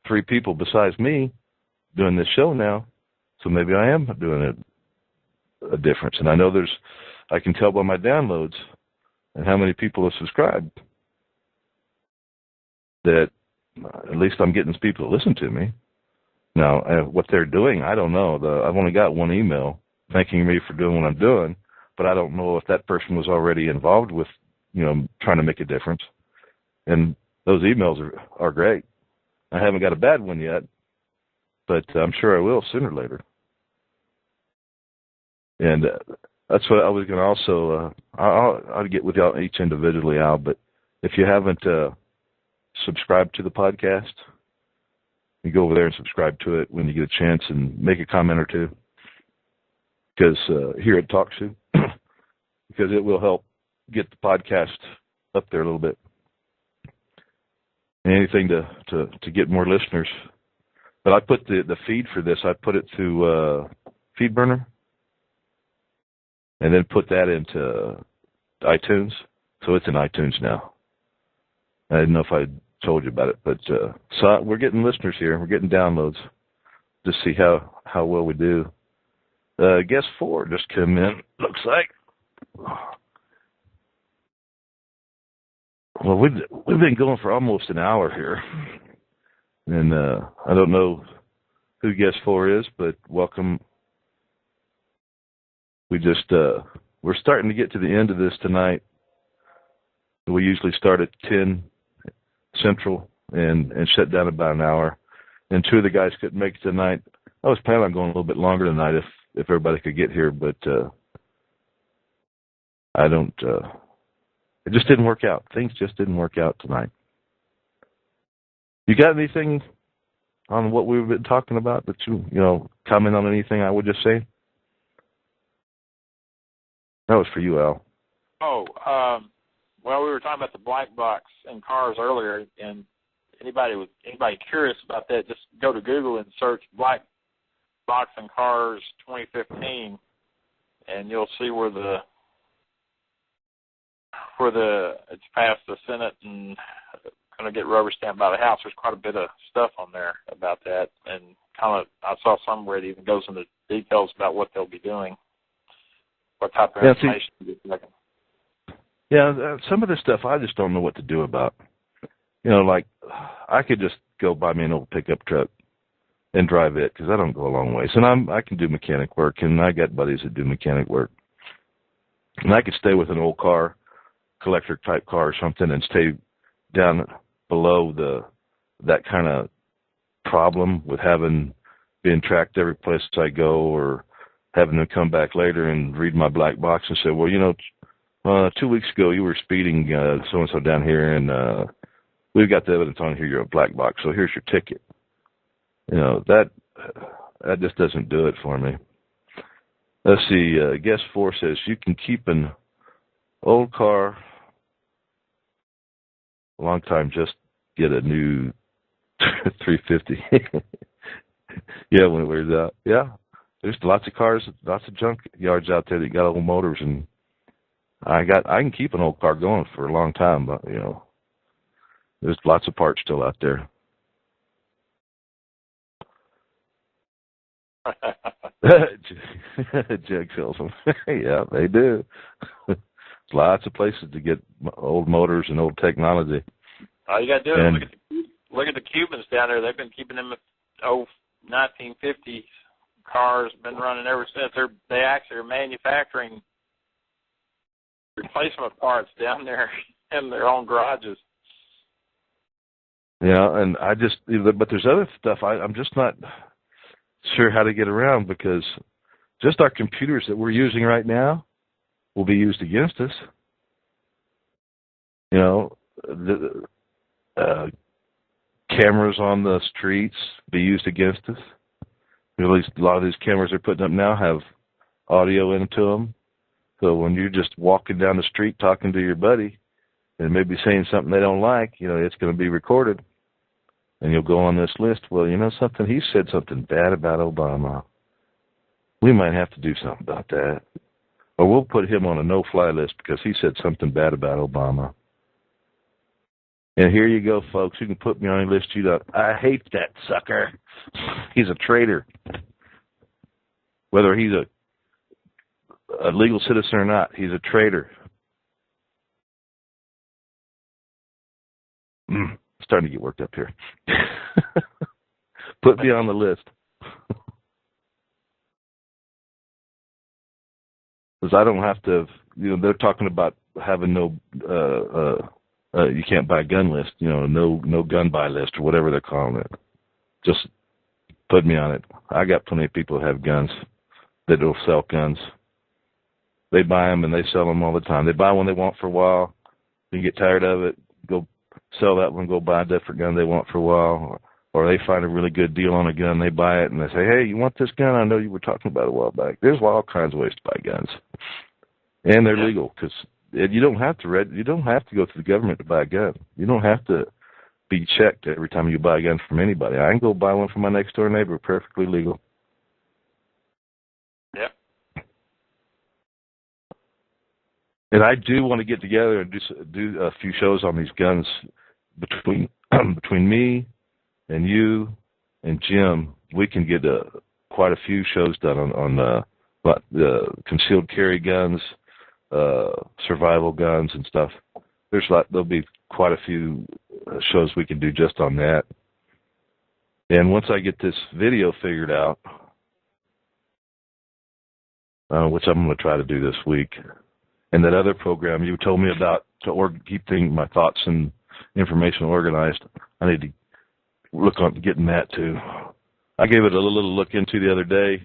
3 people besides me doing this show now, so maybe I am doing a difference. And I know I can tell by my downloads and how many people have subscribed that at least I'm getting people to listen to me. Now, what they're doing, I don't know. I've only got one email thanking me for doing what I'm doing, but I don't know if that person was already involved with, trying to make a difference. And those emails are great. I haven't got a bad one yet, but I'm sure I will sooner or later. And that's what I was going to also, I'll get with y'all each individually, Al, but if you haven't subscribed to the podcast, you go over there and subscribe to it when you get a chance and make a comment or two. Because here at TalkShoe, because it will help get the podcast up there a little bit. And anything to get more listeners. But I put the feed for this, I put it through FeedBurner, and then put that into iTunes. So it's in iTunes now. I didn't know if I told you about it, but so we're getting listeners here. We're getting downloads to see how well we do. Guest 4 just came in, looks like. Well, we've been going for almost an hour here, and I don't know who guest 4 is, but welcome. We're starting to get to the end of this tonight. We usually start at 10 Central and shut down about an hour. And 2 of the guys couldn't make it tonight. I was planning on going a little bit longer tonight if everybody could get here, but I don't. It just didn't work out. Things just didn't work out tonight. You got anything on what we've been talking about that you comment on anything I would just say? That was for you, Al. Oh, well, we were talking about the black box in cars earlier, and anybody curious about that, just go to Google and search black box in cars 2015, and you'll see where it's passed the Senate and going to get rubber stamped by the House. There's quite a bit of stuff on there about that, and I saw somewhere it even goes into details about what they'll be doing, what type of information they're collecting. Yeah, some of this stuff I just don't know what to do about. Like I could just go buy me an old pickup truck and drive it because I don't go a long ways. And I can do mechanic work, and I got buddies that do mechanic work. And I could stay with an old car, collector type car or something, and stay down below that kind of problem with being tracked every place I go, or having to come back later and read my black box and say, well, 2 weeks ago you were speeding so-and-so down here, and we've got the evidence on here you're a black box, so here's your ticket. That just doesn't do it for me. Let's see, guest 4 says you can keep an old car a long time, just get a new 350. Yeah, when it wears out. Yeah, there's lots of cars, lots of junk yards out there that got old motors, and I can keep an old car going for a long time, but There's lots of parts still out there. Jug sells them. Yeah, they do. Lots of places to get old motors and old technology. All you got to do is look at the Cubans down there. They've been keeping them 1950s cars, been running ever since. They actually are manufacturing replacement parts down there in their own garages. Yeah, and but there's other stuff I'm just not sure how to get around, because just our computers that we're using right now will be used against us. You know, the cameras on the streets be used against us. At least a lot of these cameras they're putting up now have audio into them. So when you're just walking down the street talking to your buddy and maybe saying something they don't like, you know, it's going to be recorded. And you'll go on this list. Well, you know something? He said something bad about Obama. We might have to do something about that. Or we'll put him on a no-fly list because he said something bad about Obama. And here you go, folks. You can put me on a list. You don't. I hate that sucker. He's a traitor. Whether he's a legal citizen or not, he's a traitor. Starting to get worked up here. Put me on the list. Because I don't have to, you know, they're talking about having no, you can't buy a gun list, you know, no gun buy list or whatever they're calling it. Just put me on it. I got plenty of people who have guns that will sell guns. They buy them and they sell them all the time. They buy one they want for a while. You get tired of it, go sell that one, go buy a different gun they want for a while. Or they find a really good deal on a gun, they buy it, and they say, hey, you want this gun? I know you were talking about it a while back. There's all kinds of ways to buy guns. And they're legal, because you don't have to go to the government to buy a gun. You don't have to be checked every time you buy a gun from anybody. I can go buy one from my next door neighbor, perfectly legal. Yep. And I do want to get together and do a few shows on these guns between me and you and Jim. We can get quite a few shows done on the concealed carry guns, survival guns and stuff. There'll be quite a few shows we can do just on that. And once I get this video figured out, which I'm going to try to do this week, and that other program you told me about to keep my thoughts and information organized, I need to look on getting that too. I gave it a little look into the other day.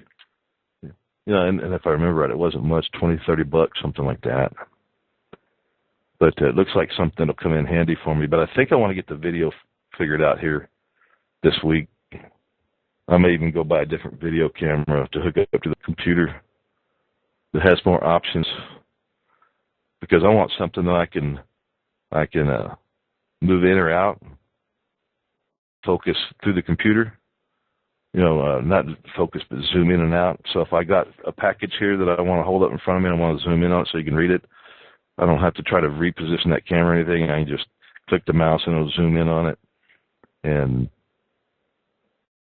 You know, and if I remember right, it wasn't much, $20, $30, something like that. But it looks like something will come in handy for me. But I think I want to get the video figured out here this week. I may even go buy a different video camera to hook up to the computer that has more options, because I want something that I can move in or out, focus through the computer. You know, not focus, but zoom in and out. So if I got a package here that I want to hold up in front of me and I want to zoom in on it so you can read it, I don't have to try to reposition that camera or anything. I can just click the mouse and it'll zoom in on it. And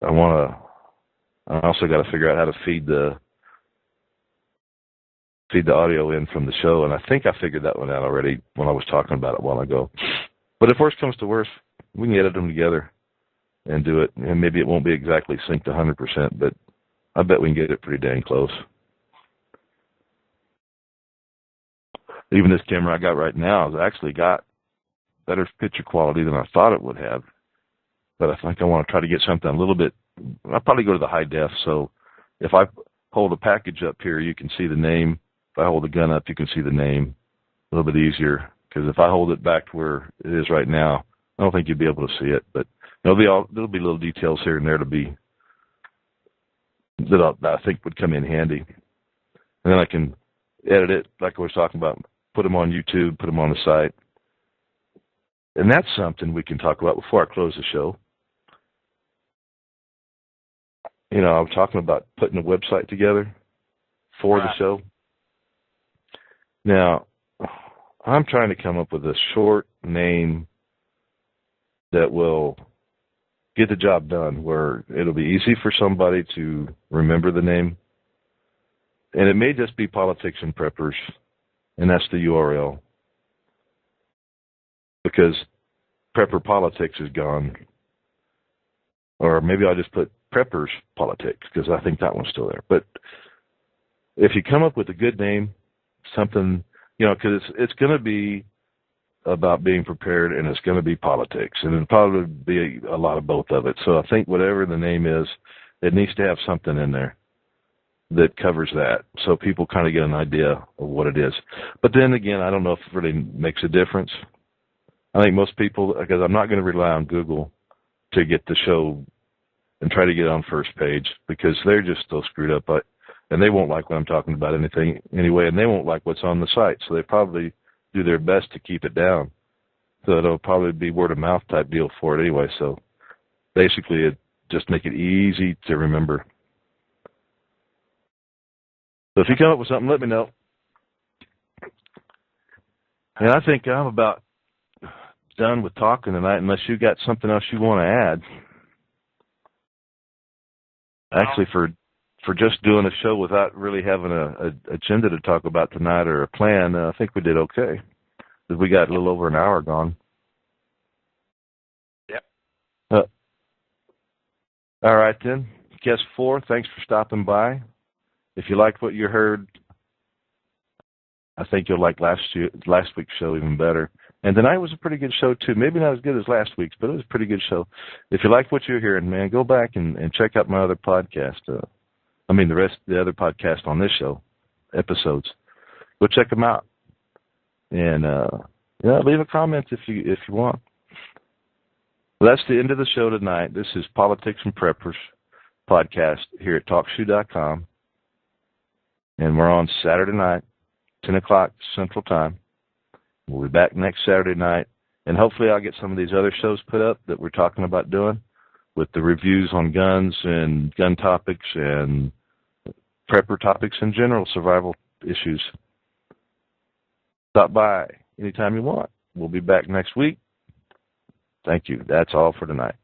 I also got to figure out how to feed the audio in from the show. And I think I figured that one out already when I was talking about it a while ago. But if worse comes to worse, we can edit them together and do it, and maybe it won't be exactly synced 100%, but I bet we can get it pretty dang close. Even this camera I got right now has actually got better picture quality than I thought it would have, but I think I want to try to get something a little bit. I'll probably go to the high def, so if I hold a package up here, you can see the name. If I hold the gun up, you can see the name. A little bit easier, because if I hold it back to where it is right now, I don't think you'd be able to see it, but there'll be little details here and there that I think would come in handy. And then I can edit it like I was talking about, put them on YouTube, put them on the site. And that's something we can talk about before I close the show. You know, I'm talking about putting a website together for the show. Now, I'm trying to come up with a short name that will get the job done, where it'll be easy for somebody to remember the name. And it may just be Politics and Preppers, and that's the URL. Because Prepper Politics is gone. Or maybe I'll just put Preppers Politics, because I think that one's still there. But if you come up with a good name, something, because it's going to be about being prepared, and it's going to be politics, and it'll probably be a lot of both of it. So I think whatever the name is, it needs to have something in there that covers that, so people kind of get an idea of what it is. But then again, I don't know if it really makes a difference. I think most people, because I'm not going to rely on Google to get the show and try to get it on first page, because they're just so screwed up, and they won't like when I'm talking about anything anyway, and they won't like what's on the site, so they probably do their best to keep it down. So it'll probably be word of mouth type deal for it anyway. So basically, it just make it easy to remember. So if you come up with something, let me know. And I think I'm about done with talking tonight, unless you got something else you want to add. Actually, for just doing a show without really having a agenda to talk about tonight or a plan, I think we did okay. We got a little over an hour gone. Yep. All right, then. Guest 4, thanks for stopping by. If you liked what you heard, I think you'll like last week's show even better. And tonight was a pretty good show, too. Maybe not as good as last week's, but it was a pretty good show. If you liked what you're hearing, man, go back and check out my other podcast. The other podcast on this show, episodes. Go check them out. And, leave a comment if you want. Well, that's the end of the show tonight. This is Politics and Preppers podcast here at TalkShoe.com. And we're on Saturday night, 10 o'clock Central Time. We'll be back next Saturday night. And hopefully I'll get some of these other shows put up that we're talking about doing, with the reviews on guns and gun topics and prepper topics in general, survival issues. Stop by anytime you want. We'll be back next week. Thank you. That's all for tonight.